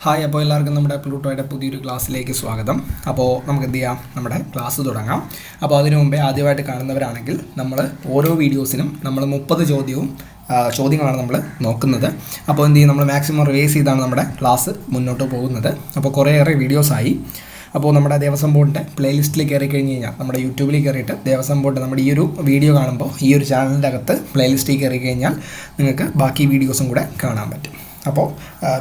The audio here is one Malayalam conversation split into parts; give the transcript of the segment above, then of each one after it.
ഹായ്, അപ്പോൾ എല്ലാവർക്കും നമ്മുടെ പ്ലൂട്ടോയുടെ പുതിയൊരു ക്ലാസ്സിലേക്ക് സ്വാഗതം. അപ്പോൾ നമുക്ക് എന്ത് ചെയ്യാം, നമ്മുടെ ക്ലാസ് തുടങ്ങാം. അപ്പോൾ അതിനു മുമ്പേ ആദ്യമായിട്ട് കാണുന്നവരാണെങ്കിൽ നമ്മൾ ഓരോ വീഡിയോസിനും നമ്മൾ 30 ചോദ്യങ്ങളാണ് നമ്മൾ നോക്കുന്നത്. അപ്പോൾ എന്ത് ചെയ്യും, നമ്മൾ മാക്സിമം റിവൈസ് ചെയ്താണ് നമ്മുടെ ക്ലാസ് മുന്നോട്ട് പോകുന്നത്. അപ്പോൾ കുറേയേറെ വീഡിയോസായി. അപ്പോൾ നമ്മുടെ ദേവസ്വം ബോർഡിൻ്റെ പ്ലേലിസ്റ്റിൽ കയറി കഴിഞ്ഞ് കഴിഞ്ഞാൽ നമ്മുടെ യൂട്യൂബിൽ കയറിയിട്ട് ദേവസ്വം ബോർഡ് നമ്മുടെ ഈ ഒരു വീഡിയോ കാണുമ്പോൾ ഈ ഒരു ചാനലിൻ്റെ അകത്ത് പ്ലേലിസ്റ്റിൽ കയറി കഴിഞ്ഞാൽ നിങ്ങൾക്ക് ബാക്കി വീഡിയോസും കൂടെ കാണാൻ പറ്റും. അപ്പോൾ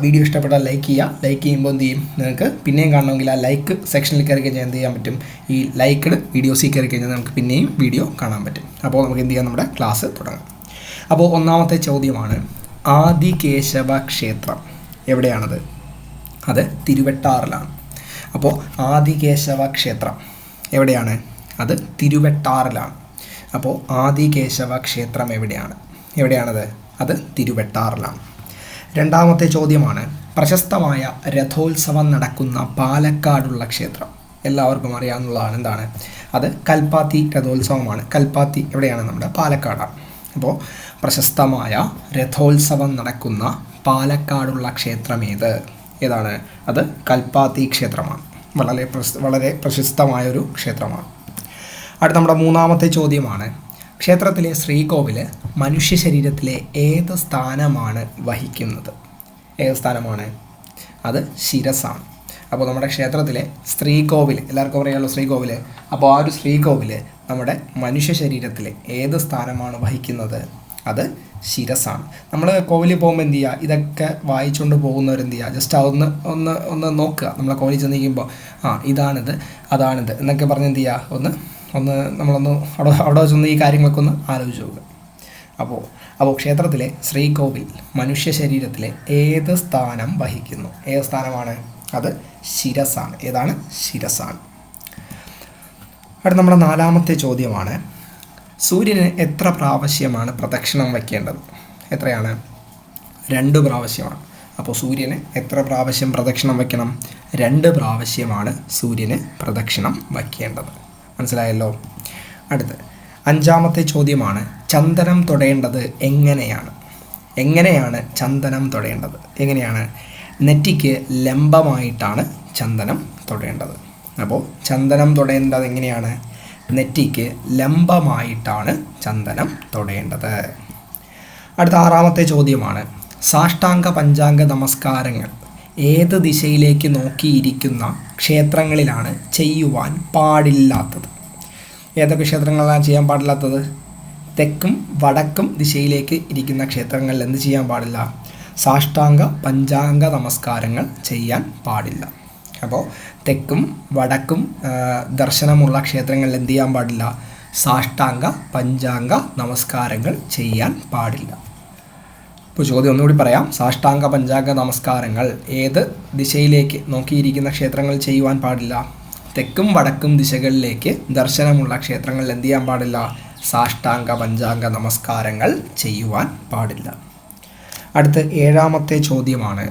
വീഡിയോ ഇഷ്ടപ്പെട്ടാൽ ലൈക്ക് ചെയ്യുക. ലൈക്ക് ചെയ്യുമ്പോൾ എന്ത് ചെയ്യും, നിങ്ങൾക്ക് പിന്നെയും കാണണമെങ്കിൽ ആ ലൈക്ക് സെക്ഷനിൽ കയറി കഴിഞ്ഞാൽ എന്ത് ചെയ്യാൻ പറ്റും, ഈ ലൈക്ക്ഡ് വീഡിയോസിൽ കയറി കഴിഞ്ഞാൽ നമുക്ക് പിന്നെയും വീഡിയോ കാണാൻ പറ്റും. അപ്പോൾ നമുക്ക് എന്ത് ചെയ്യാം, നമ്മുടെ ക്ലാസ് തുടങ്ങാം. അപ്പോൾ ഒന്നാമത്തെ ചോദ്യമാണ്, ആദികേശവ ക്ഷേത്രം എവിടെയാണത്? അത് തിരുവട്ടാറിലാണ്. അപ്പോൾ ആദികേശവ ക്ഷേത്രം എവിടെയാണ്? അത് തിരുവട്ടാറിലാണ്. അപ്പോൾ ആദികേശവ ക്ഷേത്രം എവിടെയാണത്? അത് തിരുവട്ടാറിലാണ്. രണ്ടാമത്തെ ചോദ്യമാണ്, പ്രശസ്തമായ രഥോത്സവം നടക്കുന്ന പാലക്കാടുള്ള ക്ഷേത്രം. എല്ലാവർക്കും അറിയാവുന്നതാണ്. എന്താണ് അത്? കൽപ്പാത്തി രഥോത്സവമാണ്. കൽപ്പാത്തി എവിടെയാണ്? നമ്മുടെ പാലക്കാടാണ്. അപ്പോൾ പ്രശസ്തമായ രഥോത്സവം നടക്കുന്ന പാലക്കാടുള്ള ക്ഷേത്രം ഏതാണ്? അത് കൽപ്പാത്തി ക്ഷേത്രമാണ്. വളരെ പ്രശസ്തമായൊരു ക്ഷേത്രമാണ്. അടുത്ത നമ്മുടെ മൂന്നാമത്തെ ചോദ്യമാണ്, ക്ഷേത്രത്തിലെ ശ്രീകോവിൽ മനുഷ്യ ശരീരത്തിലെ ഏത് സ്ഥാനമാണ് വഹിക്കുന്നത്? ഏത് സ്ഥാനമാണ്? അത് ശിരസാണ്. അപ്പോൾ നമ്മുടെ ക്ഷേത്രത്തിലെ ശ്രീകോവിൽ, എല്ലാവർക്കും അറിയാമല്ലോ ശ്രീകോവിൽ. അപ്പോൾ ആ ഒരു ശ്രീകോവിൽ നമ്മുടെ മനുഷ്യ ശരീരത്തിലെ ഏത് സ്ഥാനമാണ് വഹിക്കുന്നത്? അത് ശിരസാണ്. നമ്മൾ കോവിലിൽ പോകുമ്പോൾ എന്ത് ചെയ്യുക, ഇതൊക്കെ വായിച്ചുകൊണ്ട് പോകുന്നവരെന്ത് ചെയ്യുക, ജസ്റ്റ് ഒന്ന് നോക്കുക. നമ്മളെ കോവിലിൽ ചെന്നിരിക്കുമ്പോൾ ഇതാണിത് അതാണിത് എന്നൊക്കെ പറഞ്ഞ് എന്ത് ചെയ്യുക, നമ്മളൊന്ന് അവിടെ വെച്ചൊന്ന് ഈ കാര്യങ്ങളൊക്കെ ഒന്ന് ആലോചിച്ച് നോക്കുക. അപ്പോൾ ക്ഷേത്രത്തിലെ ശ്രീകോവിൽ മനുഷ്യ ശരീരത്തിലെ ഏത് സ്ഥാനം വഹിക്കുന്നു? ഏത് സ്ഥാനമാണ്? അത് ശിരസാണ്. ഏതാണ്? ശിരസാണ്. അടുത്ത നമ്മുടെ നാലാമത്തെ ചോദ്യമാണ്, സൂര്യന് എത്ര പ്രാവശ്യമാണ് പ്രദക്ഷിണം വയ്ക്കേണ്ടത്? എത്രയാണ്? 2 പ്രാവശ്യമാണ്. അപ്പോൾ സൂര്യന് എത്ര പ്രാവശ്യം പ്രദക്ഷിണം വയ്ക്കണം? 2 പ്രാവശ്യമാണ് സൂര്യന് പ്രദക്ഷിണം വയ്ക്കേണ്ടത്. മനസ്സിലായല്ലോ. അടുത്ത് 5ാമത്തെ ചോദ്യമാണ്, ചന്ദനം തൊടേണ്ടത് എങ്ങനെയാണ് ചന്ദനം തൊടേണ്ടത്? എങ്ങനെയാണ്? നെറ്റിക്ക് ലംബമായിട്ടാണ് ചന്ദനം തൊടേണ്ടത്. അപ്പോൾ ചന്ദനം തൊടേണ്ടത് എങ്ങനെയാണ്? നെറ്റിക്ക് ലംബമായിട്ടാണ് ചന്ദനം തൊടേണ്ടത്. അടുത്ത 6ാമത്തെ ചോദ്യമാണ്, സാഷ്ടാംഗ പഞ്ചാംഗ നമസ്കാരങ്ങൾ ഏത് ദിശയിലേക്ക് നോക്കിയിരിക്കുന്ന ക്ഷേത്രങ്ങളിലാണ് ചെയ്യുവാൻ പാടില്ലാത്തത്? ഏതൊക്കെ ക്ഷേത്രങ്ങളിലാണ് ചെയ്യാൻ പാടില്ലാത്തത്? തെക്കും വടക്കും ദിശയിലേക്ക് ഇരിക്കുന്ന ക്ഷേത്രങ്ങളിൽ എന്ത് ചെയ്യാൻ പാടില്ല? സാഷ്ടാംഗ പഞ്ചാംഗ നമസ്കാരങ്ങൾ ചെയ്യാൻ പാടില്ല. അപ്പോൾ തെക്കും വടക്കും ദർശനമുള്ള ക്ഷേത്രങ്ങളിൽ എന്ത് ചെയ്യാൻ പാടില്ല? സാഷ്ടാംഗ പഞ്ചാംഗ നമസ്കാരങ്ങൾ ചെയ്യാൻ പാടില്ല. ഇപ്പോൾ ചോദ്യം ഒന്നുകൂടി പറയാം. സാഷ്ടാംഗ പഞ്ചാംഗ നമസ്കാരങ്ങൾ ഏത് ദിശയിലേക്ക് നോക്കിയിരിക്കുന്ന ക്ഷേത്രങ്ങളിൽ ചെയ്യുവാൻ പാടില്ല? തെക്കും വടക്കും ദിശകളിലേക്ക് ദർശനമുള്ള ക്ഷേത്രങ്ങളിൽ എന്ത് ചെയ്യാൻ പാടില്ല? സാഷ്ടാംഗ പഞ്ചാംഗ നമസ്കാരങ്ങൾ ചെയ്യുവാൻ പാടില്ല. അടുത്ത 7ാമത്തെ ചോദ്യമാണ്,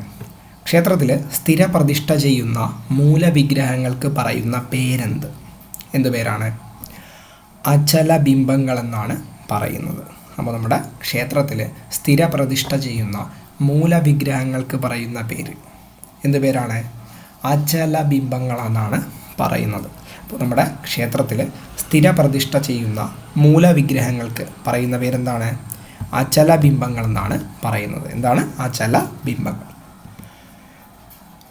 ക്ഷേത്രത്തിൽ സ്ഥിരപ്രതിഷ്ഠ ചെയ്യുന്ന മൂലവിഗ്രഹങ്ങൾക്ക് പറയുന്ന പേരെന്ത്? എന്ത് പേരാണ്? അചല ബിംബങ്ങളെന്നാണ് പറയുന്നത്. അപ്പോൾ നമ്മുടെ ക്ഷേത്രത്തിൽ സ്ഥിരപ്രതിഷ്ഠ ചെയ്യുന്ന മൂലവിഗ്രഹങ്ങൾക്ക് പറയുന്ന പേര് എന്ത് പേരാണ്? അചല ബിംബങ്ങളെന്നാണ് പറയുന്നത്. അപ്പോൾ നമ്മുടെ ക്ഷേത്രത്തിൽ സ്ഥിരപ്രതിഷ്ഠ ചെയ്യുന്ന മൂലവിഗ്രഹങ്ങൾക്ക് പറയുന്ന പേരെന്താണ്? അചല ബിംബങ്ങളെന്നാണ് പറയുന്നത്. എന്താണ്? അചല ബിംബങ്ങൾ.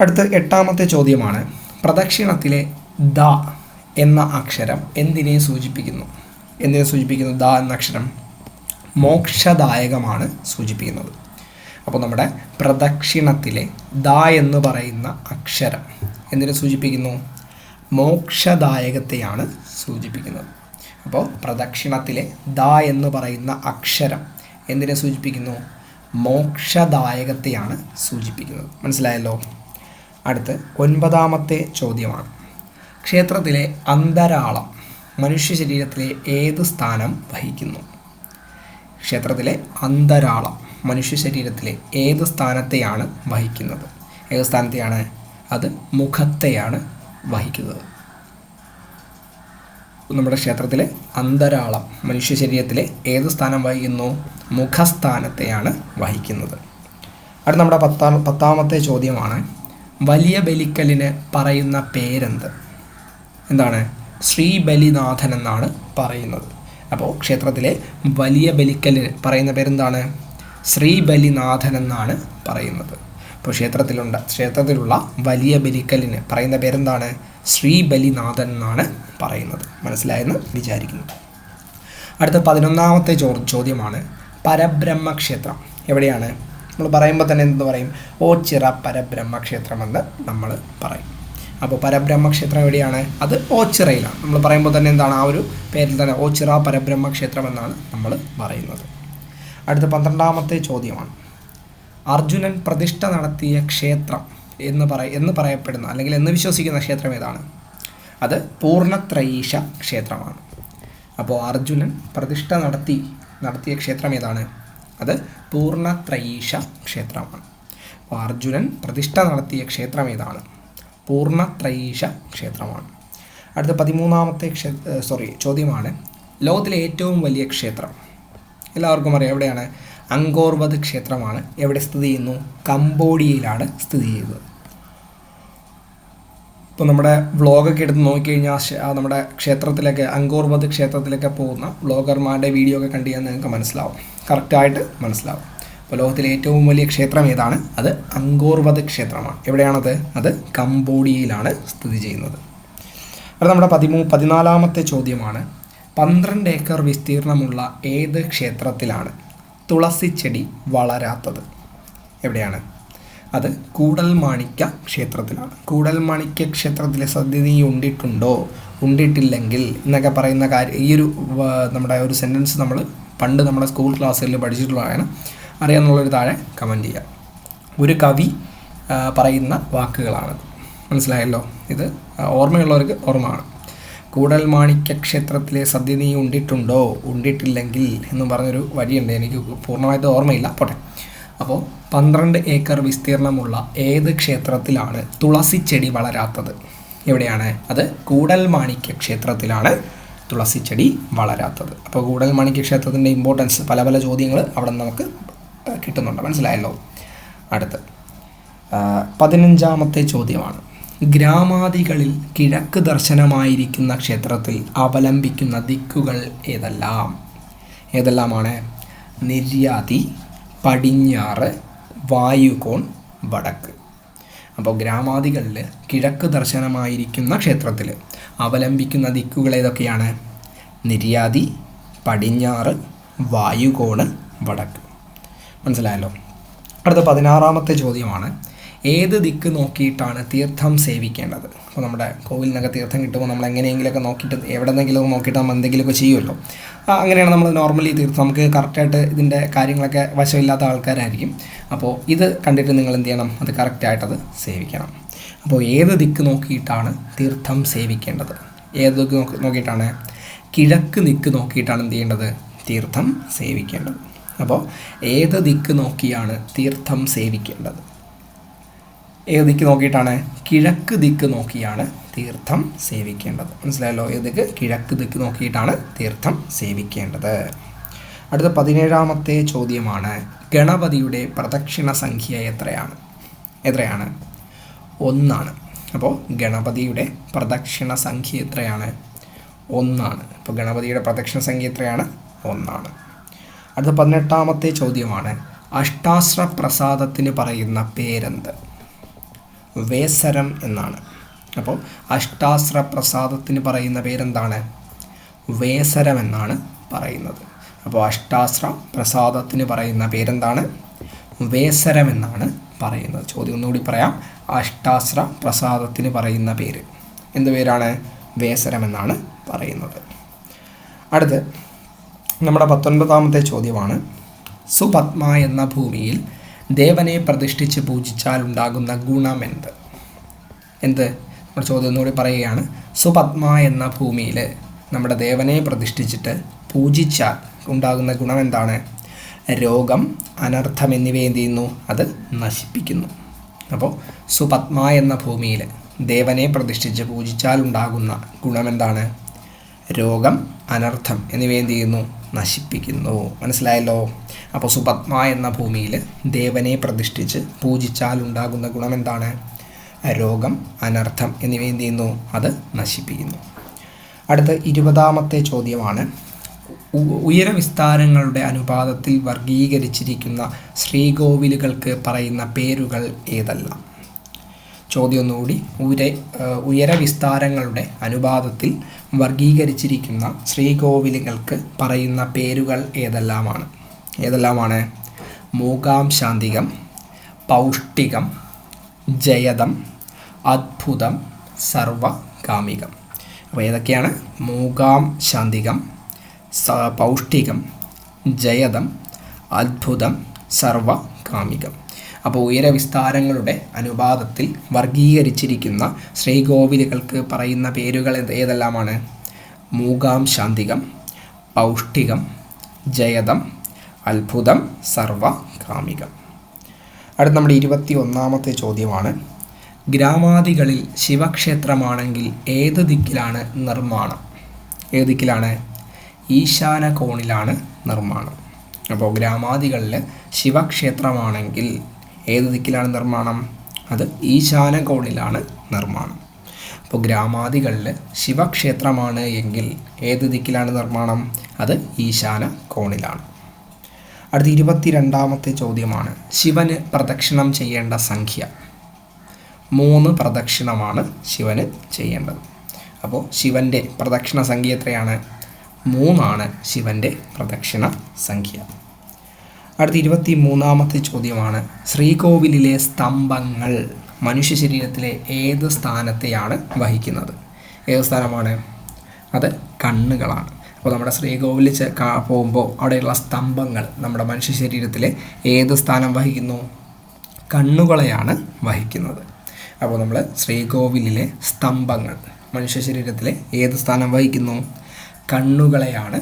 അടുത്ത 8ാമത്തെ ചോദ്യമാണ്, പ്രദക്ഷിണത്തിലെ ദ എന്ന അക്ഷരം എന്തിനെ സൂചിപ്പിക്കുന്നു? ദ എന്ന അക്ഷരം മോക്ഷദായകമാണ് സൂചിപ്പിക്കുന്നത്. അപ്പോൾ നമ്മുടെ പ്രദക്ഷിണത്തിലെ ദ എന്ന് പറയുന്ന അക്ഷരം എന്തിനെ സൂചിപ്പിക്കുന്നു? മോക്ഷദായകത്തെയാണ് സൂചിപ്പിക്കുന്നത്. അപ്പോൾ പ്രദക്ഷിണത്തിലെ ദ എന്ന് പറയുന്ന അക്ഷരം എന്തിനെ സൂചിപ്പിക്കുന്നു? മോക്ഷദായകത്തെയാണ് സൂചിപ്പിക്കുന്നത്. മനസ്സിലായല്ലോ. അടുത്ത് 9ാമത്തെ ചോദ്യമാണ്, ക്ഷേത്രത്തിലെ അന്തരാളം മനുഷ്യ ശരീരത്തിലെ ഏത് സ്ഥാനം വഹിക്കുന്നു? ക്ഷേത്രത്തിലെ അന്തരാളം മനുഷ്യ ശരീരത്തിലെ ഏത് സ്ഥാനത്തെയാണ് വഹിക്കുന്നത്? ഏത് സ്ഥാനത്തെയാണ്? അത് മുഖത്തെയാണ് വഹിക്കുന്നത്. നമ്മുടെ ക്ഷേത്രത്തിലെ അന്തരാളം മനുഷ്യ ശരീരത്തിലെ ഏത് സ്ഥാനം വഹിക്കുന്നു? മുഖസ്ഥാനത്തെയാണ് വഹിക്കുന്നത്. അടുത്ത നമ്മുടെ 10ാമത്തെ ചോദ്യമാണ്, വലിയ ബലിക്കലിന് പറയുന്ന പേരെന്ത്? എന്താണ്? ശ്രീബലിനാഥൻ എന്നാണ് പറയുന്നത്. അപ്പോൾ ക്ഷേത്രത്തിലെ വലിയ ബലിക്കലിന് പറയുന്ന പേരെന്താണ്? ശ്രീബലിനാഥൻ എന്നാണ് പറയുന്നത്. അപ്പോൾ ക്ഷേത്രത്തിലുള്ള വലിയ ബലിക്കലിന് പറയുന്ന പേരെന്താണ്? ശ്രീബലിനാഥൻ എന്നാണ് പറയുന്നത്. മനസ്സിലായെന്ന് വിചാരിക്കുന്നു. അടുത്ത 11ാമത്തെ ചോദ്യമാണ് പരബ്രഹ്മക്ഷേത്രം എവിടെയാണ്? നമ്മൾ പറയുമ്പോൾ തന്നെ എന്ത് പറയും? ഓച്ചിറ പരബ്രഹ്മക്ഷേത്രമെന്ന് നമ്മൾ പറയും. അപ്പോൾ പരബ്രഹ്മക്ഷേത്രം എവിടെയാണ്? അത് ഓച്ചിറയിലാണ്. നമ്മൾ പറയുമ്പോൾ തന്നെ എന്താണ്? ആ ഒരു പേരിൽ തന്നെ ഓച്ചിറ പരബ്രഹ്മക്ഷേത്രം എന്നാണ് നമ്മൾ പറയുന്നത്. അടുത്ത 12ാമത്തെ ചോദ്യമാണ് അർജുനൻ പ്രതിഷ്ഠ നടത്തിയ ക്ഷേത്രം എന്ന് പറയപ്പെടുന്ന അല്ലെങ്കിൽ എന്ന് വിശ്വസിക്കുന്ന ക്ഷേത്രം ഏതാണ്? അത് പൂർണ്ണത്രയീശ ക്ഷേത്രമാണ്. അപ്പോൾ അർജുനൻ പ്രതിഷ്ഠ നടത്തിയ ക്ഷേത്രം ഏതാണ്? അത് പൂർണ്ണത്രയീശ ക്ഷേത്രമാണ്. അപ്പോൾ അർജുനൻ പ്രതിഷ്ഠ നടത്തിയ ക്ഷേത്രം ഏതാണ്? പൂർണ്ണത്രയീശ ക്ഷേത്രമാണ്. അടുത്ത 13ാമത്തെ ചോദ്യമാണ് ലോകത്തിലെ ഏറ്റവും വലിയ ക്ഷേത്രം. എല്ലാവർക്കും അറിയാം എവിടെയാണ്? അങ്കോർവത് ക്ഷേത്രമാണ്. എവിടെ സ്ഥിതി ചെയ്യുന്നു? കംബോഡിയയിലാണ് സ്ഥിതി ചെയ്യുന്നത്. ഇപ്പോൾ നമ്മുടെ വ്ളോഗൊക്കെ എടുത്ത് നോക്കിക്കഴിഞ്ഞാൽ നമ്മുടെ ക്ഷേത്രത്തിലൊക്കെ അങ്കോർവത് ക്ഷേത്രത്തിലൊക്കെ പോകുന്ന വ്ളോഗർമാരുടെ വീഡിയോ ഒക്കെ കണ്ടു കഴിഞ്ഞാൽ നിങ്ങൾക്ക് മനസ്സിലാവും, കറക്റ്റായിട്ട് മനസ്സിലാവും. അപ്പോൾ ലോകത്തിലെ ഏറ്റവും വലിയ ക്ഷേത്രം ഏതാണ്? അത് അങ്കോർവത് ക്ഷേത്രമാണ്. എവിടെയാണത്? അത് കംബോഡിയയിലാണ് സ്ഥിതി ചെയ്യുന്നത്. അത് നമ്മുടെ 14ാമത്തെ ചോദ്യമാണ് 12 ഏക്കർ വിസ്തീർണമുള്ള ഏത് ക്ഷേത്രത്തിലാണ് തുളസിച്ചെടി വളരാത്തത്? എവിടെയാണ്? അത് കൂടൽമാണിക്യ ക്ഷേത്രത്തിലാണ്. കൂടൽമാണിക്യ ക്ഷേത്രത്തിലെ സദ്യ നീ ഉണ്ടിട്ടുണ്ടോ, ഉണ്ടിട്ടില്ലെങ്കിൽ എന്നൊക്കെ പറയുന്ന കാര്യം, ഈ ഒരു നമ്മുടെ ഒരു സെൻറ്റൻസ് നമ്മൾ പണ്ട് നമ്മുടെ സ്കൂൾ ക്ലാസ്സുകളിൽ പഠിച്ചിട്ടുള്ളതാണ്. അറിയാമെന്നുള്ളൊരു താഴെ കമൻറ്റ് ചെയ്യാം. ഒരു കവി പറയുന്ന വാക്കുകളാണത്. മനസ്സിലായല്ലോ? ഇത് ഓർമ്മയുള്ളവർക്ക് ഓർമ്മയാണ്. കൂടൽമാണിക്യ ക്ഷേത്രത്തിലെ സദ്യ നീ ഉണ്ടിട്ടുണ്ടോ, ഉണ്ടിട്ടില്ലെങ്കിൽ എന്ന് പറഞ്ഞൊരു വരിയുണ്ട്. എനിക്ക് പൂർണ്ണമായിട്ട് ഓർമ്മയില്ല, പോട്ടെ. അപ്പോൾ 12 ഏക്കർ വിസ്തീർണമുള്ള ഏത് ക്ഷേത്രത്തിലാണ് തുളസിച്ചെടി വളരാത്തത്? എവിടെയാണ്? അത് കൂടൽമാണിക്യ ക്ഷേത്രത്തിലാണ് തുളസിച്ചെടി വളരാത്തത്. അപ്പോൾ കൂടൽമാണിക്യ ക്ഷേത്രത്തിൻ്റെ ഇമ്പോർട്ടൻസ് പല ചോദ്യങ്ങൾ അവിടെ നമുക്ക് കിട്ടുന്നുണ്ട്. മനസ്സിലായല്ലോ? അടുത്ത് 15ാമത്തെ ചോദ്യമാണ് ഗ്രാമാദികളിൽ കിഴക്ക് ദർശനമായിരിക്കുന്ന ക്ഷേത്രത്തിൽ അവലംബിക്കുന്ന ദിക്കുകൾ ഏതെല്ലാമാണ്? നിര്യാതി, പടിഞ്ഞാറ്, വായുകോൺ, വടക്ക്. അപ്പോൾ ഗ്രാമാദികളിൽ കിഴക്ക് ദർശനമായിരിക്കുന്ന ക്ഷേത്രത്തിൽ അവലംബിക്കുന്ന ദിക്കുകൾ ഏതൊക്കെയാണ്? നിര്യാതി, പടിഞ്ഞാറ്, വായുകോണ്, വടക്ക്. മനസ്സിലായല്ലോ? അടുത്ത 16ാമത്തെ ചോദ്യമാണ് ഏത് ദിക്ക് നോക്കിയിട്ടാണ് തീർത്ഥം സേവിക്കേണ്ടത്? അപ്പോൾ നമ്മുടെ കോവിലിനൊക്കെ തീർത്ഥം കിട്ടുമ്പോൾ നമ്മൾ എങ്ങനെയെങ്കിലുമൊക്കെ നോക്കിയിട്ട് എവിടെന്നെങ്കിലും നോക്കിയിട്ട് നമ്മൾ എന്തെങ്കിലുമൊക്കെ ചെയ്യുമല്ലോ. അങ്ങനെയാണ് നമ്മൾ നോർമലി തീർത്ഥം, നമുക്ക് കറക്റ്റായിട്ട് ഇതിൻ്റെ കാര്യങ്ങളൊക്കെ വശമില്ലാത്ത ആൾക്കാരായിരിക്കും. അപ്പോൾ ഇത് കണ്ടിട്ട് നിങ്ങൾ എന്ത് ചെയ്യണം? അത് കറക്റ്റായിട്ടത് സേവിക്കണം. അപ്പോൾ ഏത് ദിക്ക് നോക്കിയിട്ടാണ് തീർത്ഥം സേവിക്കേണ്ടത്? ഏത് ദിക്ക് നോക്കിയിട്ടാണ്? കിഴക്ക് ദിക്ക് നോക്കിയിട്ടാണ് എന്ത് ചെയ്യേണ്ടത്? തീർത്ഥം സേവിക്കേണ്ടത്. അപ്പോൾ ഏത് ദിക്ക് നോക്കിയാണ് തീർത്ഥം സേവിക്കേണ്ടത്? ഏത് ദിക്ക് നോക്കിയിട്ടാണ്? കിഴക്ക് ദിക്ക് നോക്കിയാണ് തീർത്ഥം സേവിക്കേണ്ടത്. മനസ്സിലായല്ലോ? ഏതൊക്കെ? കിഴക്ക് ദിക്ക് നോക്കിയിട്ടാണ് തീർത്ഥം സേവിക്കേണ്ടത്. അടുത്ത 17ാമത്തെ ചോദ്യമാണ് ഗണപതിയുടെ പ്രദക്ഷിണ സംഖ്യ എത്രയാണ്? 1 അപ്പോൾ ഗണപതിയുടെ പ്രദക്ഷിണ സംഖ്യ എത്രയാണ്? 1. അപ്പോൾ ഗണപതിയുടെ പ്രദക്ഷിണ സംഖ്യ എത്രയാണ്? 1. അടുത്ത 18ാമത്തെ ചോദ്യമാണ് അഷ്ടാശ്ര പ്രസാദത്തിന് പറയുന്ന പേരെന്ത്? വേസരം എന്നാണ്. അപ്പോൾ അഷ്ടാശ്ര പ്രസാദത്തിന് പറയുന്ന പേരെന്താണ്? വേസരം എന്നാണ് പറയുന്നത്. അപ്പോൾ അഷ്ടാശ്ര പ്രസാദത്തിന് പറയുന്ന പേരെന്താണ്? വേസരം എന്നാണ് പറയുന്നത്. ചോദ്യം ഒന്നുകൂടി പറയാം. അഷ്ടാശ്ര പ്രസാദത്തിന് പറയുന്ന പേര് എന്ത് പേരാണ്? വേസരം എന്നാണ് പറയുന്നത്. അടുത്ത് നമ്മുടെ 19ാമത്തെ ചോദ്യമാണ് സുപത്മ എന്ന ഭൂമിയിൽ ദേവനെ പ്രതിഷ്ഠിച്ച് പൂജിച്ചാൽ ഉണ്ടാകുന്ന ഗുണമെന്ത്? നമ്മുടെ ചോദ്യം ഒന്നുകൂടി പറയുകയാണ്. സുപത്മ എന്ന ഭൂമിയിൽ നമ്മുടെ ദേവനെ പ്രതിഷ്ഠിച്ചിട്ട് പൂജിച്ചാൽ ഉണ്ടാകുന്ന ഗുണം എന്താണ്? രോഗം, അനർത്ഥം എന്നിവയെ എന്ത് ചെയ്യുന്നു? അത് നശിപ്പിക്കുന്നു. അപ്പോൾ സുപത്മ എന്ന ഭൂമിയിൽ ദേവനെ പ്രതിഷ്ഠിച്ച് പൂജിച്ചാൽ ഉണ്ടാകുന്ന ഗുണമെന്താണ്? രോഗം, അനർത്ഥം എന്നിവയെ എന്ത് ചെയ്യുന്നു? നശിപ്പിക്കുന്നു. മനസ്സിലായല്ലോ? അപ്പോൾ സുപത്മ എന്ന ഭൂമിയിൽ ദേവനെ പ്രതിഷ്ഠിച്ച് പൂജിച്ചാൽ ഉണ്ടാകുന്ന ഗുണമെന്താണ്? രോഗം, അനർത്ഥം എന്നിവ എന്ത് ചെയ്യുന്നു? അത് നശിപ്പിക്കുന്നു. അടുത്ത 20ാമത്തെ ചോദ്യമാണ്. ഉയരവിസ്താരങ്ങളുടെ അനുപാതത്തിൽ വർഗീകരിച്ചിരിക്കുന്ന ശ്രീകോവിലുകൾക്ക് പറയുന്ന പേരുകൾ ഏതെല്ലാം? ചോദ്യം ഒന്നുകൂടി. ഉയരവിസ്താരങ്ങളുടെ അനുപാതത്തിൽ വർഗീകരിച്ചിരിക്കുന്ന ശ്രീകോവിലുകൾക്ക് പറയുന്ന പേരുകൾ ഏതെല്ലാമാണ്? മൂകാം ശാന്തികം, പൗഷ്ടികം, ജയദം, അദ്ഭുതം, സർവകാമികം. അപ്പോൾ ഏതൊക്കെയാണ്? മൂകാം ശാന്തികം, പൗഷ്ടികം, ജയദം, അദ്ഭുതം, സർവകാമികം. അപ്പോൾ ഉയരവിസ്താരങ്ങളുടെ അനുപാതത്തിൽ വർഗീകരിച്ചിരിക്കുന്ന ശ്രീകോവിലുകൾക്ക് പറയുന്ന പേരുകൾ ഏതെല്ലാമാണ്? മൂകാം ശാന്തികം, പൗഷ്ടികം, ജയദം, അദ്ഭുതം, സർവകാമികം. അടുത്ത നമ്മുടെ 21ാമത്തെ ചോദ്യമാണ്. ഗ്രാമാദികളിൽ ശിവക്ഷേത്രമാണെങ്കിൽ ഏത് ദിക്കിലാണ് നിർമ്മാണം? ഏത് ദിക്കിലാണ്? ഈശാന കോണിലാണ് നിർമ്മാണം. അപ്പോൾ ഗ്രാമാദികളിൽ ശിവക്ഷേത്രമാണെങ്കിൽ ഏത് ദിക്കിലാണ് നിർമ്മാണം? അത് ഈശാന കോണിലാണ് നിർമ്മാണം. അപ്പോൾ ഗ്രാമാദികളിൽ ശിവക്ഷേത്രമാണ് എങ്കിൽ ഏത് ദിക്കിലാണ് നിർമ്മാണം? അത് ഈശാന കോണിലാണ്. അടുത്ത 22ാമത്തെ ചോദ്യമാണ്. ശിവന് പ്രദക്ഷിണം ചെയ്യേണ്ട സംഖ്യ? 3 പ്രദക്ഷിണമാണ് ശിവന് ചെയ്യേണ്ടത്. അപ്പോൾ ശിവൻ്റെ പ്രദക്ഷിണ സംഖ്യ എത്രയാണ്? 3 ശിവൻ്റെ പ്രദക്ഷിണ സംഖ്യ. അടുത്ത 23ാമത്തെ ചോദ്യമാണ്. ശ്രീകോവിലിലെ സ്തംഭങ്ങൾ മനുഷ്യ ശരീരത്തിലെ ഏത് സ്ഥാനത്തെയാണ് വഹിക്കുന്നത്? ഏത് സ്ഥാനമാണ്? അത് കണ്ണുകളാണ്. അപ്പോൾ നമ്മുടെ ശ്രീകോവിലിൽ പോകുമ്പോൾ അവിടെയുള്ള സ്തംഭങ്ങൾ നമ്മുടെ മനുഷ്യ ശരീരത്തിലെ ഏത് സ്ഥാനം വഹിക്കുന്നു? കണ്ണുകളെയാണ് വഹിക്കുന്നത്. അപ്പോൾ നമ്മൾ ശ്രീകോവിലിലെ സ്തംഭങ്ങൾ മനുഷ്യ ശരീരത്തിലെ ഏത് സ്ഥാനം വഹിക്കുന്നു? കണ്ണുകളെയാണ്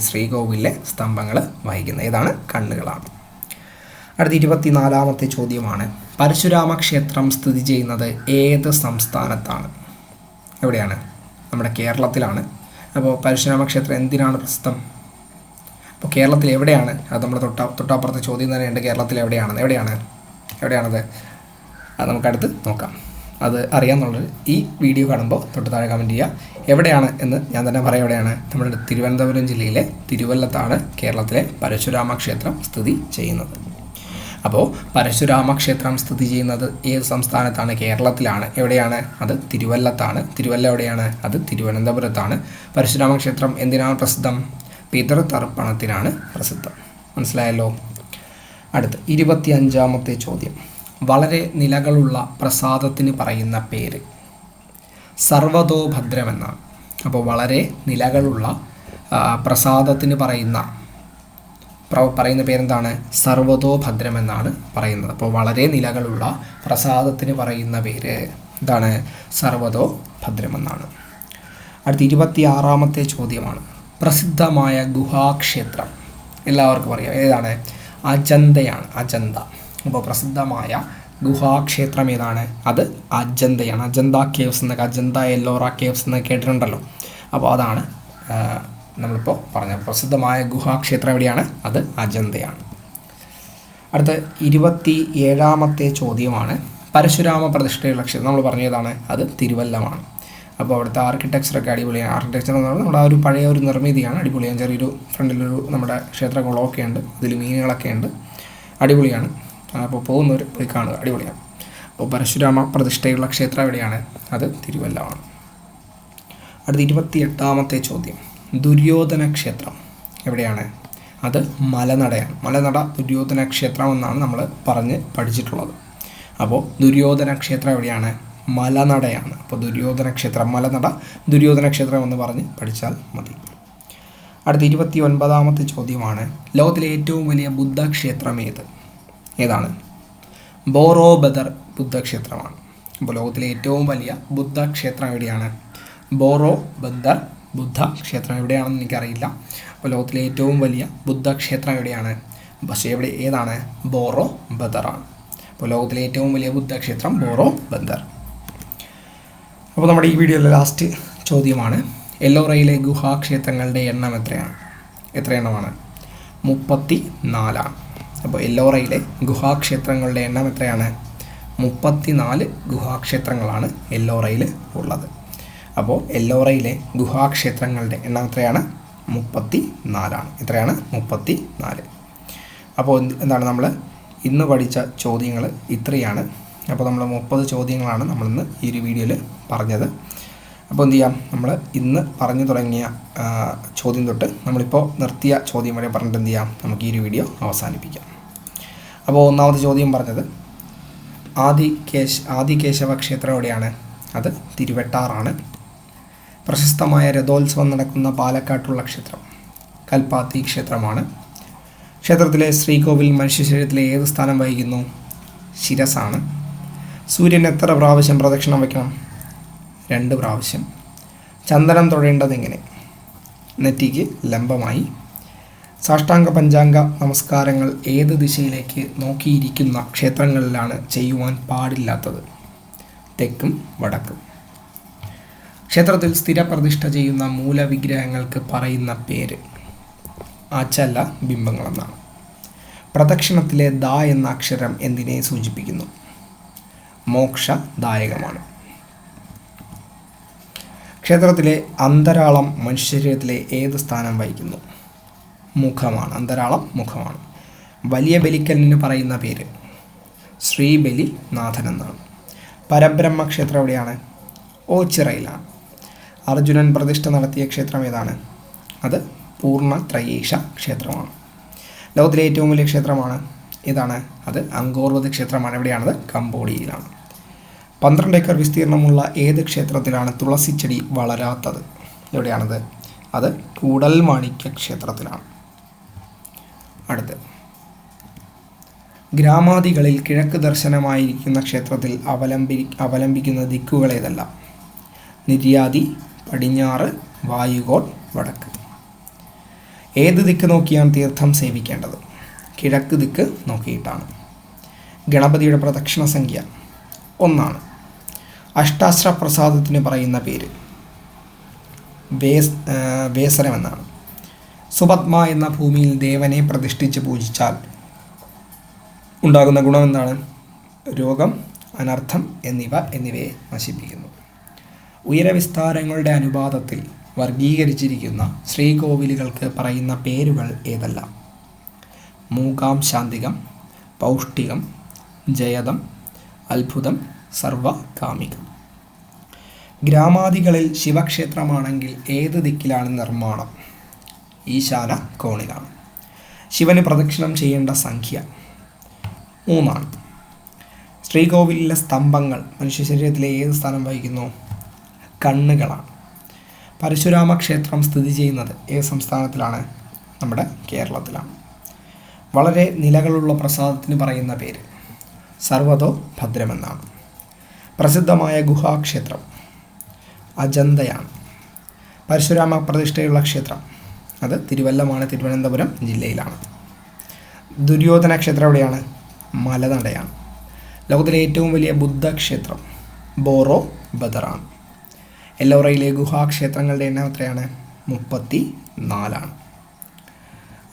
ശ്രീകോവിലിലെ സ്തംഭങ്ങൾ വഹിക്കുന്നത്. ഏതാണ്? കണ്ണുകളാണ്. അടുത്ത 24ാമത്തെ ചോദ്യമാണ്. പരശുരാമ ക്ഷേത്രം സ്ഥിതി ചെയ്യുന്നത് ഏത് സംസ്ഥാനത്താണ്? എവിടെയാണ്? നമ്മുടെ കേരളത്തിലാണ്. അപ്പോൾ പരശുരാമ ക്ഷേത്രം എന്തിനാണ് പ്രസിദ്ധം? അപ്പോൾ കേരളത്തിൽ എവിടെയാണ്? അത് നമ്മുടെ തൊട്ടപ്പുറത്തെ ചോദ്യം തന്നെയുണ്ട്. കേരളത്തിൽ എവിടെയാണത്? അത് നമുക്കടുത്ത് നോക്കാം. അത് അറിയാമെന്നുള്ളത് ഈ വീഡിയോ കാണുമ്പോൾ തൊട്ട് താഴെ കമൻറ്റ് ചെയ്യുക. എവിടെയാണ് എന്ന് ഞാൻ തന്നെ പറയാം. എവിടെയാണ്? നമ്മുടെ തിരുവനന്തപുരം ജില്ലയിലെ തിരുവല്ലത്താണ് കേരളത്തിലെ പരശുരാമ ക്ഷേത്രം സ്ഥിതി ചെയ്യുന്നത്. അപ്പോൾ പരശുരാമ ക്ഷേത്രം സ്ഥിതി ചെയ്യുന്നത് ഏത് സംസ്ഥാനത്താണ്? കേരളത്തിലാണ്. എവിടെയാണ്? അത് തിരുവല്ലത്താണ്. തിരുവല്ല എവിടെയാണ്? അത് തിരുവനന്തപുരത്താണ്. പരശുരാമ ക്ഷേത്രം എന്തിനാണ് പ്രസിദ്ധം? പിതൃതർപ്പണത്തിനാണ് പ്രസിദ്ധം. മനസ്സിലായല്ലോ? അടുത്ത് 25ാമത്തെ ചോദ്യം. വളരെ നിലകളുള്ള പ്രസാദത്തിന് പറയുന്ന പേര്? സർവതോഭദ്രമെന്നാണ്. അപ്പോൾ വളരെ നിലകളുള്ള പ്രസാദത്തിന് പറയുന്ന പേരെന്താണ്? സർവതോഭദ്രമെന്നാണ് പറയുന്നത്. അപ്പോൾ വളരെ നിലകളുള്ള പ്രസാദത്തിന് പറയുന്ന പേര് എന്താണ്? സർവതോഭദ്രമെന്നാണ്. അടുത്ത 26ാമത്തെ ചോദ്യമാണ്. പ്രസിദ്ധമായ ഗുഹാക്ഷേത്രം എല്ലാവർക്കും അറിയാം. ഏതാണ്? അജന്തയാണ്. അജന്ത. അപ്പോൾ പ്രസിദ്ധമായ ഗുഹാക്ഷേത്രം ഏതാണ്? അത് അജന്തയാണ്. അജന്ത കേവ്സ് എന്നൊക്കെ, അജന്ത എല്ലോറ കേവ്സ് എന്നൊക്കെ കേട്ടിട്ടുണ്ടല്ലോ. അപ്പോൾ അതാണ് നമ്മളിപ്പോൾ പറഞ്ഞത്. പ്രസിദ്ധമായ ഗുഹാക്ഷേത്രം എവിടെയാണ്? അത് അജന്തയാണ്. അടുത്ത 27ാമത്തെ ചോദ്യമാണ്. പരശുരാമ പ്രതിഷ്ഠയുള്ള ക്ഷേത്രം നമ്മൾ പറഞ്ഞതാണ്, അത് തിരുവല്ലമാണ്. അപ്പോൾ അവിടുത്തെ ആർക്കിടെക്ചറൊക്കെ അടിപൊളിയാണ്. ആർക്കിടെക്ചർ എന്ന് പറഞ്ഞാൽ നമ്മുടെ ആ ഒരു പഴയ ഒരു നിർമ്മിതിയാണ്, അടിപൊളിയാണ്. ചെറിയൊരു ഫ്രണ്ടിലൊരു നമ്മുടെ ക്ഷേത്രകുളമൊക്കെ ഉണ്ട്, അതിൽ മീനുകളൊക്കെ ഉണ്ട്, അടിപൊളിയാണ്. അപ്പോൾ പോകുന്നവർ പോയി കാണുക, അടിപൊളിയാണ്. അപ്പോൾ പരശുരാമ പ്രതിഷ്ഠയുള്ള ക്ഷേത്രം എവിടെയാണ്? അത് തിരുവല്ലമാണ്. അടുത്ത 28ാമത്തെ ചോദ്യം. ദുര്യോധന ക്ഷേത്രം എവിടെയാണ്? അത് മലനടയാണ്. മലനട ദുര്യോധന ക്ഷേത്രം എന്നാണ് നമ്മൾ പറഞ്ഞ് പഠിച്ചിട്ടുള്ളത്. അപ്പോൾ ദുര്യോധന ക്ഷേത്രം എവിടെയാണ്? മലനടയാണ്. അപ്പോൾ ദുര്യോധന ക്ഷേത്രം, മലനട ദുര്യോധന ക്ഷേത്രം എന്ന് പറഞ്ഞ് പഠിച്ചാൽ മതി. അടുത്ത 29ാമത്തെ ചോദ്യമാണ്. ലോകത്തിലെ ഏറ്റവും വലിയ ബുദ്ധക്ഷേത്രം ഏതാണ്? ബോറോബദർ ബുദ്ധക്ഷേത്രമാണ്. അപ്പോൾ ലോകത്തിലെ ഏറ്റവും വലിയ ബുദ്ധക്ഷേത്രം എവിടെയാണ്? ബോറോബദർ ബുദ്ധക്ഷേത്രം എവിടെയാണെന്ന് എനിക്കറിയില്ല. അപ്പോൾ ലോകത്തിലെ ഏറ്റവും വലിയ ബുദ്ധക്ഷേത്രം എവിടെയാണ്? പക്ഷേ ഏതാണ്? ബോറോബദറാണ്. അപ്പോൾ ലോകത്തിലെ ഏറ്റവും വലിയ ബുദ്ധക്ഷേത്രം ബോറോബദർ. അപ്പോൾ നമ്മുടെ ഈ വീഡിയോയിലെ ലാസ്റ്റ് ചോദ്യമാണ്. എല്ലോറയിലെ ഗുഹാക്ഷേത്രങ്ങളുടെ എണ്ണം എത്ര എണ്ണമാണ്? 34. അപ്പോൾ എല്ലോറയിലെ ഗുഹാക്ഷേത്രങ്ങളുടെ എണ്ണം എത്രയാണ്? 34 ഗുഹാക്ഷേത്രങ്ങളാണ് എല്ലോറയിൽ ഉള്ളത്. അപ്പോൾ എല്ലോറയിലെ ഗുഹാക്ഷേത്രങ്ങളുടെ എണ്ണം എത്രയാണ്? 34 ആണ്. എത്രയാണ്? 34. അപ്പോൾ എന്താണ് നമ്മൾ ഇന്ന് പഠിച്ച ചോദ്യങ്ങൾ ഇത്രയാണ്. അപ്പോൾ നമ്മൾ 30 ചോദ്യങ്ങളാണ് നമ്മളിന്ന് ഈ ഒരു വീഡിയോയിൽ പറഞ്ഞത്. അപ്പോൾ എന്ത് ചെയ്യാം, നമ്മൾ ഇന്ന് പറഞ്ഞു തുടങ്ങിയ ചോദ്യം തൊട്ട് നമ്മളിപ്പോൾ നിർത്തിയ ചോദ്യം വരെ പറഞ്ഞിട്ട് എന്ത് ചെയ്യാം, നമുക്ക് ഈ ഒരു വീഡിയോ അവസാനിപ്പിക്കാം. അപ്പോൾ ഒന്നാമത്തെ ചോദ്യം പറഞ്ഞത് ആദികേശവ ക്ഷേത്രം എവിടെയാണ്? അത് തിരുവട്ടാറാണ്. പ്രശസ്തമായ രഥോത്സവം നടക്കുന്ന പാലക്കാട്ടുള്ള ക്ഷേത്രം കൽപ്പാത്തി ക്ഷേത്രമാണ്. ക്ഷേത്രത്തിലെ ശ്രീകോവിൽ മനുഷ്യ ശരീരത്തിലെ ഏത് സ്ഥാനം വഹിക്കുന്നു? ശിരസാണ്. സൂര്യൻ എത്ര പ്രാവശ്യം പ്രദക്ഷിണം വയ്ക്കണം? 2 പ്രാവശ്യം. ചന്ദനം തൊഴേണ്ടത് എങ്ങനെ? നെറ്റിക്ക് ലംബമായി. സാഷ്ടാംഗ പഞ്ചാംഗ നമസ്കാരങ്ങൾ ഏത് ദിശയിലേക്ക് നോക്കിയിരിക്കുന്ന ക്ഷേത്രങ്ങളിലാണ് ചെയ്യുവാൻ പാടില്ലാത്തത്? തെക്കും വടക്കും. ക്ഷേത്രത്തിൽ സ്ഥിരപ്രതിഷ്ഠ ചെയ്യുന്ന മൂലവിഗ്രഹങ്ങൾക്ക് പറയുന്ന പേര് അചല ബിംബങ്ങളെന്നാണ്. പ്രദക്ഷിണത്തിലെ ദ എന്ന അക്ഷരം എന്തിനെ സൂചിപ്പിക്കുന്നു? മോക്ഷദായകമാണ്. ക്ഷേത്രത്തിലെ അന്തരാളം മനുഷ്യശരീരത്തിലെ ഏത് സ്ഥാനം വഹിക്കുന്നു? മുഖമാണ്. അന്തരാളം മുഖമാണ്. വലിയ ബലിക്കലിന് പറയുന്ന പേര് ശ്രീബലിനാഥൻ എന്നാണ്. പരബ്രഹ്മ ക്ഷേത്രം എവിടെയാണ്? ഓച്ചിറയിലാണ്. അർജുനൻ പ്രതിഷ്ഠ നടത്തിയ ക്ഷേത്രം ഏതാണ്? അത് പൂർണ്ണ ത്രയീശ ക്ഷേത്രമാണ്. ലോകത്തിലെ ഏറ്റവും വലിയ ക്ഷേത്രമാണ് ഏതാണ്? അത് അങ്കോർവത് ക്ഷേത്രമാണ്. എവിടെയാണത്? കംബോഡിയയിലാണ്. 12 ഏക്കർ വിസ്തീർണമുള്ള ഏത് ക്ഷേത്രത്തിലാണ് തുളസിച്ചെടി വളരാത്തത്? എവിടെയാണത്? അത് കൂടൽമാണിക്യ ക്ഷേത്രത്തിലാണ്. അടുത്ത്, ഗ്രാമാദികളിൽ കിഴക്ക് ദർശനമായിരിക്കുന്ന ക്ഷേത്രത്തിൽ അവലംബിക്കുന്ന ദിക്കുകൾ ഏതെല്ലാം? നിര്യാതി, പടിഞ്ഞാറ്, വായുകോൺ, വടക്ക്. ഏത് ദിക്ക് നോക്കിയാണ് തീർത്ഥം സേവിക്കേണ്ടത്? കിഴക്ക് ദിക്ക് നോക്കിയിട്ടാണ്. ഗണപതിയുടെ പ്രദക്ഷിണ സംഖ്യ 1. അഷ്ടാശ്ര പ്രസാദത്തിന് പറയുന്ന പേര് വേസരമെന്നാണ്. സുപത്മ എന്ന ഭൂമിയിൽ ദേവനെ പ്രതിഷ്ഠിച്ച് പൂജിച്ചാൽ ഉണ്ടാകുന്ന ഗുണമെന്താണ്? രോഗം, അനർത്ഥം എന്നിവയെ നശിപ്പിക്കുന്നു. ഉയരവിസ്താരങ്ങളുടെ അനുപാതത്തിൽ വർഗീകരിച്ചിരിക്കുന്ന ശ്രീകോവിലുകൾക്ക് പറയുന്ന പേരുകൾ ഏതെല്ലാം? മൂകാം ശാന്തികം, പൗഷ്ടികം, ജയദം, അത്ഭുതം, സർവകാമികം. ഗ്രാമാദികളിൽ ശിവക്ഷേത്രമാണെങ്കിൽ ഏത് ദിക്കിലാണ് നിർമ്മാണം? ഈശാന കോണിലാണ്. ശിവന് പ്രദക്ഷിണം ചെയ്യേണ്ട സംഖ്യ 3. ശ്രീകോവിലിലെ സ്തംഭങ്ങൾ മനുഷ്യ ശരീരത്തിലെ ഏത് സ്ഥാനം വഹിക്കുന്നു? കണ്ണുകളാണ്. പരശുരാമ ക്ഷേത്രം സ്ഥിതി ചെയ്യുന്നത് ഏത് സംസ്ഥാനത്തിലാണ്? നമ്മുടെ കേരളത്തിലാണ്. വളരെ നിലകളുള്ള പ്രസാദത്തിന് പറയുന്ന പേര് സർവതോ ഭദ്രമെന്നാണ്. പ്രസിദ്ധമായ ഗുഹാക്ഷേത്രം അജന്തയാണ്. പരശുരാമ പ്രതിഷ്ഠയുള്ള ക്ഷേത്രം അത് തിരുവല്ലമാണ്. തിരുവനന്തപുരം ജില്ലയിലാണ്. ദുര്യോധന ക്ഷേത്രം എവിടെയാണ്? മലനടയാണ്. ലോകത്തിലെ ഏറ്റവും വലിയ ബുദ്ധക്ഷേത്രം ബോറോ ബദറാണ്. എല്ലോറയിലെ ഗുഹാക്ഷേത്രങ്ങളുടെ എണ്ണം എത്രയാണ്? 34.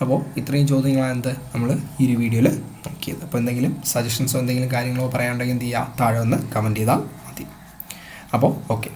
അപ്പോൾ ഇത്രയും ചോദ്യങ്ങളാണ് നമ്മൾ ഈ ഒരു വീഡിയോയിൽ നോക്കിയത്. അപ്പോൾ എന്തെങ്കിലും സജഷൻസോ എന്തെങ്കിലും കാര്യങ്ങളോ പറയാനുണ്ടെങ്കിൽ എന്ത് ചെയ്യുക, താഴെ ഒന്ന് കമൻറ്റ് ചെയ്താൽ മതി. അപ്പോൾ ഓക്കെ.